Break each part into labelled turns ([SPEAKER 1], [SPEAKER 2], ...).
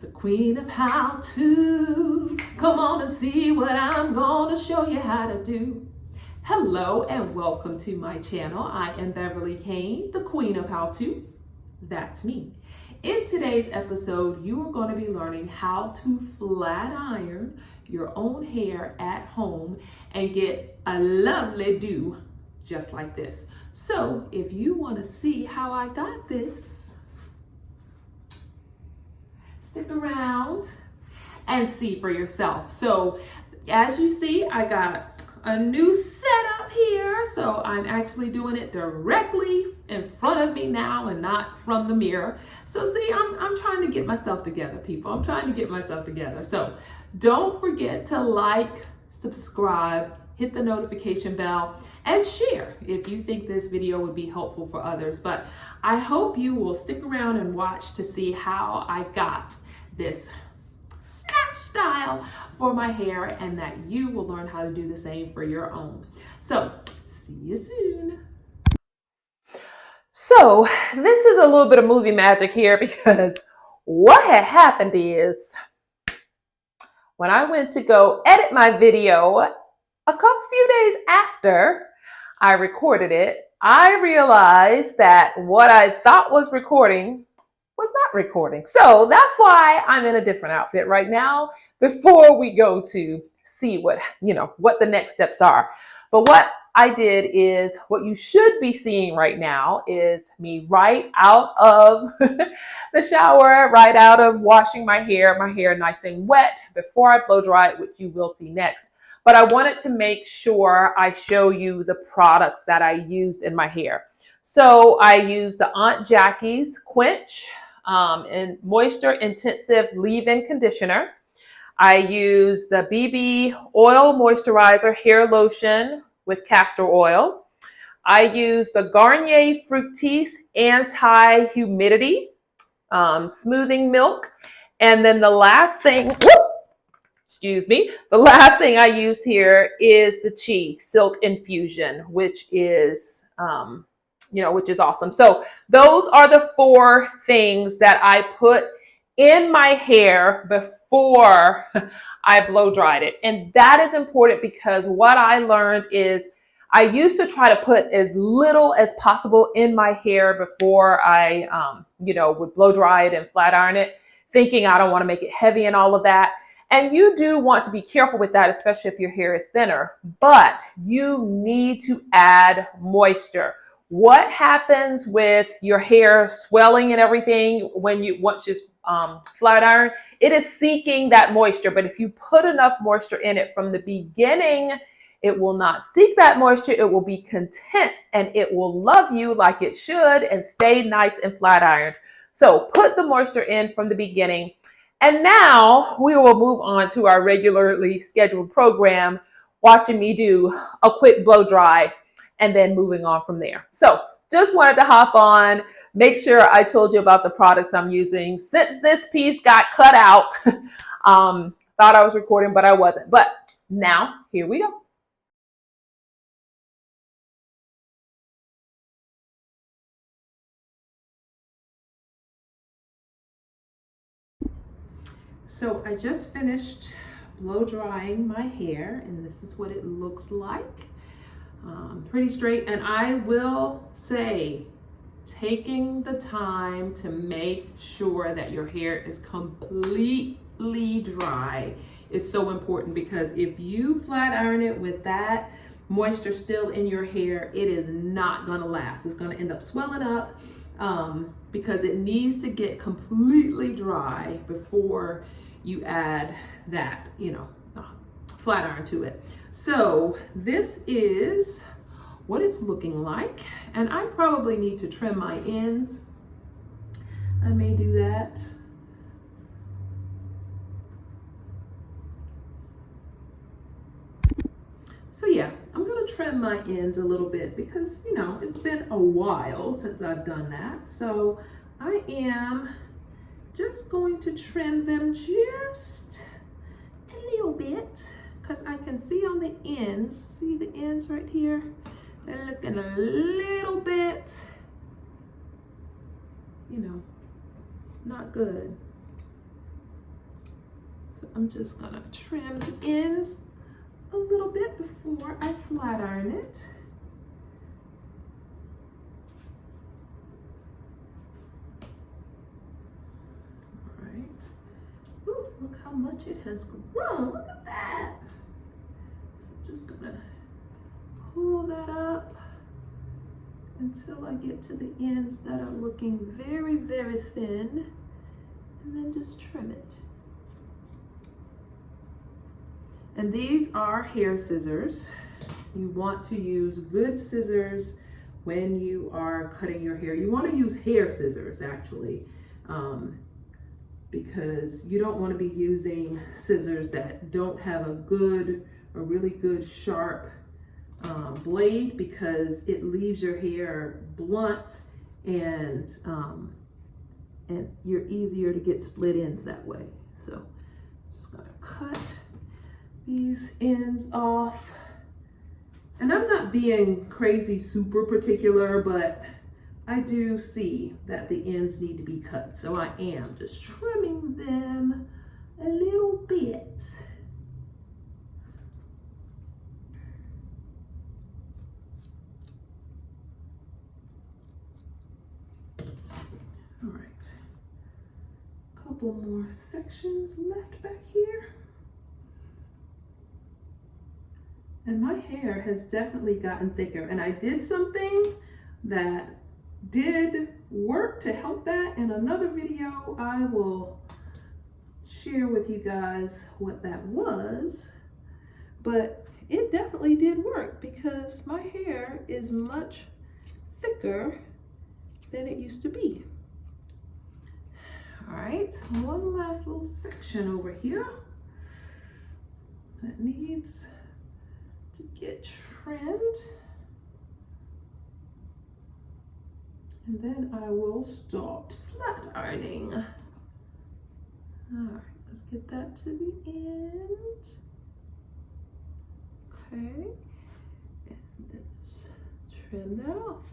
[SPEAKER 1] The queen of how to. Come on and see what I'm gonna show you how to do. Hello and welcome to my channel. I am Beverly Kane, the queen of how to. That's me. In today's episode, you are going to be learning how to flat iron your own hair at home and get a lovely do just like this. So if you want to see how I got this, stick around and see for yourself. So as you see, I got a new setup here. So I'm actually doing it directly in front of me now and not from the mirror. So see, I'm trying to get myself together, people. I'm trying to get myself together. So don't forget to like, subscribe, hit the notification bell, and share if you think this video would be helpful for others. But I hope you will stick around and watch to see how I got this snatch style for my hair and that you will learn how to do the same for your own. So see you soon. So this is a little bit of movie magic here, because what had happened is when I went to go edit my video a few days after I recorded it, I realized that what I thought was recording was not recording. So that's why I'm in a different outfit right now before we go to see what the next steps are. But what I did is, what you should be seeing right now is me right out of the shower, right out of washing my hair nice and wet before I blow dry it, which you will see next. But I wanted to make sure I show you the products that I used in my hair. So I used the Aunt Jackie's Quench and Moisture Intensive Leave-In Conditioner. I used the BB Oil Moisturizer Hair Lotion with castor oil. I used the Garnier Fructis Anti-humidity Smoothing Milk. And then the last thing, the last thing I used here is the Chi Silk Infusion, which is, which is awesome. So those are the 4 things that I put in my hair before I blow dried it. And that is important, because what I learned is I used to try to put as little as possible in my hair before I, would blow dry it and flat iron it, thinking I don't want to make it heavy and all of that. And you do want to be careful with that, especially if your hair is thinner, but you need to add moisture. What happens with your hair swelling and everything when you once you flat iron? It is seeking that moisture, but if you put enough moisture in it from the beginning, it will not seek that moisture. It will be content and it will love you like it should and stay nice and flat ironed. So put the moisture in from the beginning. And now we will move on to our regularly scheduled program, watching me do a quick blow dry and then moving on from there. So just wanted to hop on, make sure I told you about the products I'm using. Since this piece got cut out, thought I was recording, but I wasn't. But now here we go. So I just finished blow drying my hair, and this is what it looks like. Pretty straight. And I will say, taking the time to make sure that your hair is completely dry is so important, because if you flat iron it with that moisture still in your hair, it is not gonna last. It's gonna end up swelling up because it needs to get completely dry before you add that, flat iron to it. So this is what it's looking like, and I probably need to trim my ends. I may do that. So yeah, I'm gonna trim my ends a little bit, because it's been a while since I've done that. So I am just going to trim them just a little bit, because I can see on the ends, see the ends right here? They're looking a little bit, not good. I'm just gonna trim the ends a little bit before I flat iron it. All right. Ooh, look how much it has grown. Look at that. So I'm just gonna pull that up until I get to the ends that are looking very, very thin, and then just trim it. And these are hair scissors. You want to use good scissors when you are cutting your hair. You want to use hair scissors actually, because you don't want to be using scissors that don't have a really good sharp blade, because it leaves your hair blunt and you're easier to get split ends that way. So just gonna cut these ends off. And I'm not being crazy super particular, but I do see that the ends need to be cut. So I am just trimming them a little bit. All right, couple more sections left back here. And my hair has definitely gotten thicker, and I did something that did work to help that. In another video, I will share with you guys what that was, but it definitely did work because my hair is much thicker than it used to be. All right, one last little section over here that needs to get trimmed. And then I will start flat ironing. All right, let's get that to the end. Okay, and then just trim that off.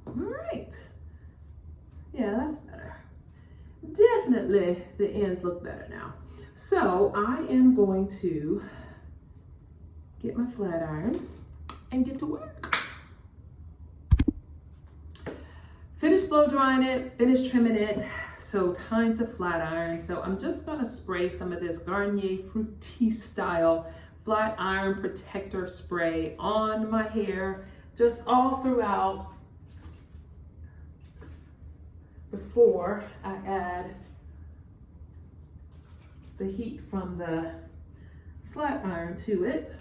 [SPEAKER 1] All right, yeah, that's better. Definitely the ends look better now. So I am going to get my flat iron and get to work. Finish blow drying it, finish trimming it. So time to flat iron. So I'm just gonna spray some of this Garnier Fructis style flat iron protector spray on my hair, just all throughout, before I add the heat from the flat iron to it.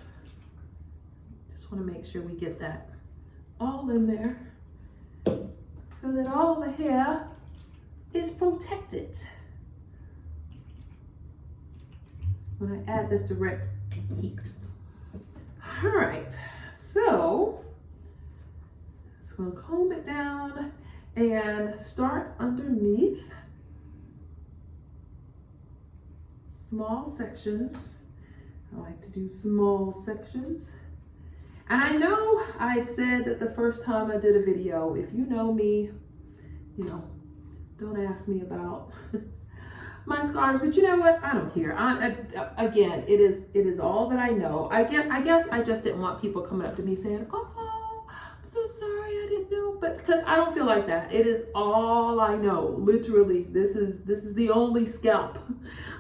[SPEAKER 1] Just want to make sure we get that all in there so that all the hair is protected when I add this direct heat. All right, so just gonna comb it down and start underneath. Small sections. I like to do small sections. And I know I'd said that the first time I did a video, if you know me, you know, don't ask me about my scars, but you know what? I don't care. Again, it is all that I know. I guess I just didn't want people coming up to me saying, "Oh, I'm so sorry, I didn't know," but because I don't feel like that. It is all I know. Literally, this is the only scalp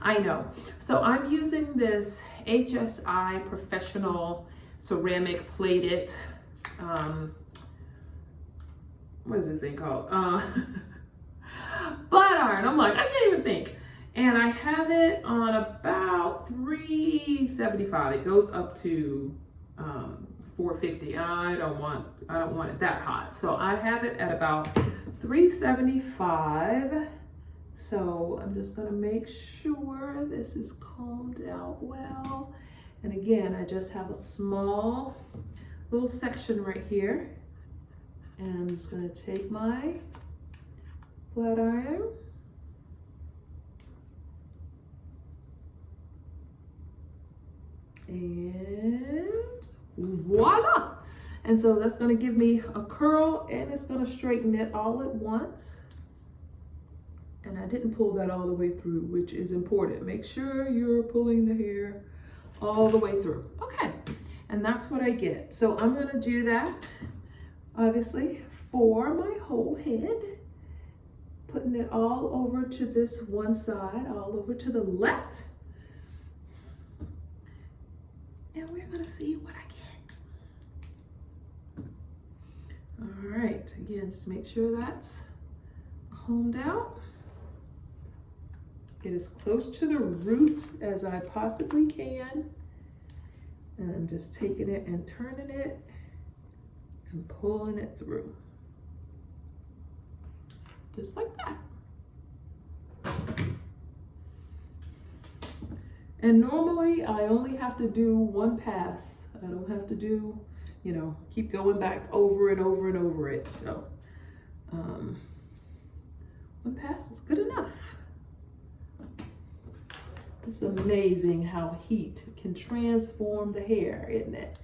[SPEAKER 1] I know. So I'm using this HSI Professional ceramic plated, what is this thing called? Flat iron. I'm like, I can't even think. And I have it on about 375. It goes up to 450. I don't want it that hot. So I have it at about 375. So I'm just gonna make sure this is combed out well. And again, I just have a small little section right here. And I'm just gonna take my flat iron and voila. And so that's gonna give me a curl and it's gonna straighten it all at once. And I didn't pull that all the way through, which is important. Make sure you're pulling the hair all the way through. Okay, and that's what I get. So I'm gonna do that, obviously, for my whole head. Putting it all over to this one side, all over to the left. And we're gonna see what I get. All right, again, just make sure that's combed out. Get as close to the roots as I possibly can. And I'm just taking it and turning it and pulling it through. Just like that. And normally I only have to do one pass. I don't have to do, you know, keep going back over and over and over it. So one pass is good enough. It's amazing how heat can transform the hair, isn't it?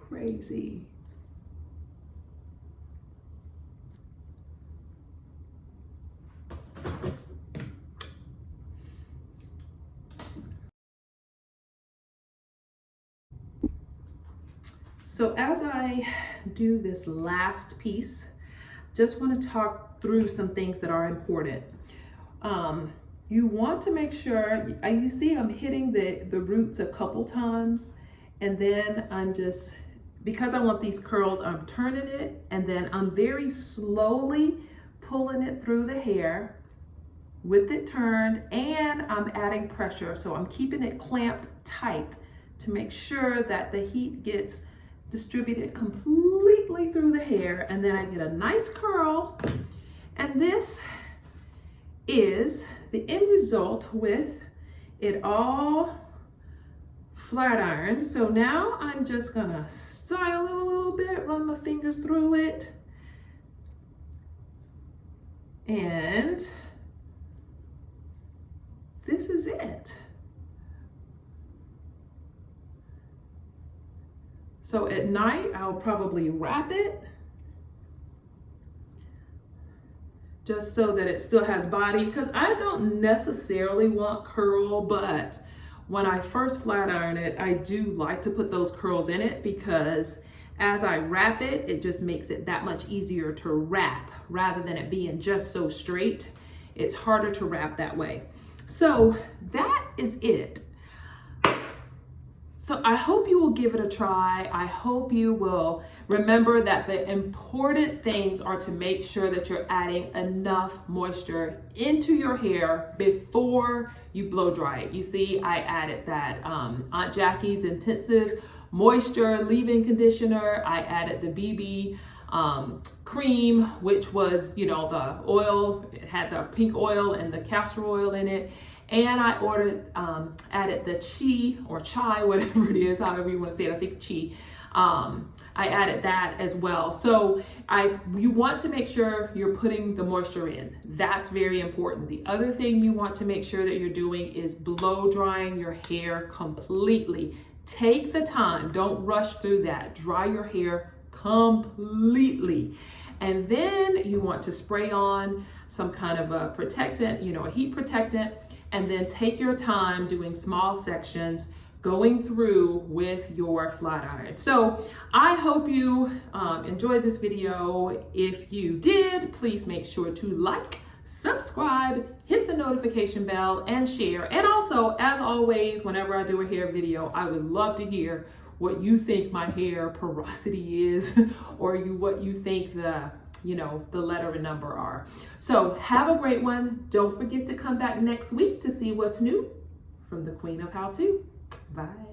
[SPEAKER 1] Crazy. So as I do this last piece, just want to talk through some things that are important. You want to make sure, you see I'm hitting the roots a couple times, and then I'm just, because I want these curls, I'm turning it, and then I'm very slowly pulling it through the hair with it turned, and I'm adding pressure. So I'm keeping it clamped tight to make sure that the heat gets distributed completely through the hair, and then I get a nice curl. And this is the end result with it all flat ironed. So now I'm just gonna style it a little bit, run my fingers through it, and this is it. So at night, I'll probably wrap it just so that it still has body, because I don't necessarily want curl, but when I first flat iron it, I do like to put those curls in it, because as I wrap it, it just makes it that much easier to wrap rather than it being just so straight. It's harder to wrap that way. So that is it. So I hope you will give it a try. I hope you will remember that the important things are to make sure that you're adding enough moisture into your hair before you blow dry it. You see, I added that Aunt Jackie's Intensive Moisture Leave-In Conditioner. I added the BB cream, which was, you know, the oil. It had the pink oil and the castor oil in it. And I added the chai, whatever it is, however you want to say it, I think chai. I added that as well. So you want to make sure you're putting the moisture in. That's very important. The other thing you want to make sure that you're doing is blow drying your hair completely. Take the time, don't rush through that. Dry your hair completely. And then you want to spray on some kind of a protectant, you know, a heat protectant, and then take your time doing small sections, going through with your flat iron. So I hope you enjoyed this video. If you did, please make sure to like, subscribe, hit the notification bell, and share. And also, as always, whenever I do a hair video, I would love to hear what you think my hair porosity is, or what you think the letter and number are. So have a great one. Don't forget to come back next week to see what's new from the Queen of How To. Bye.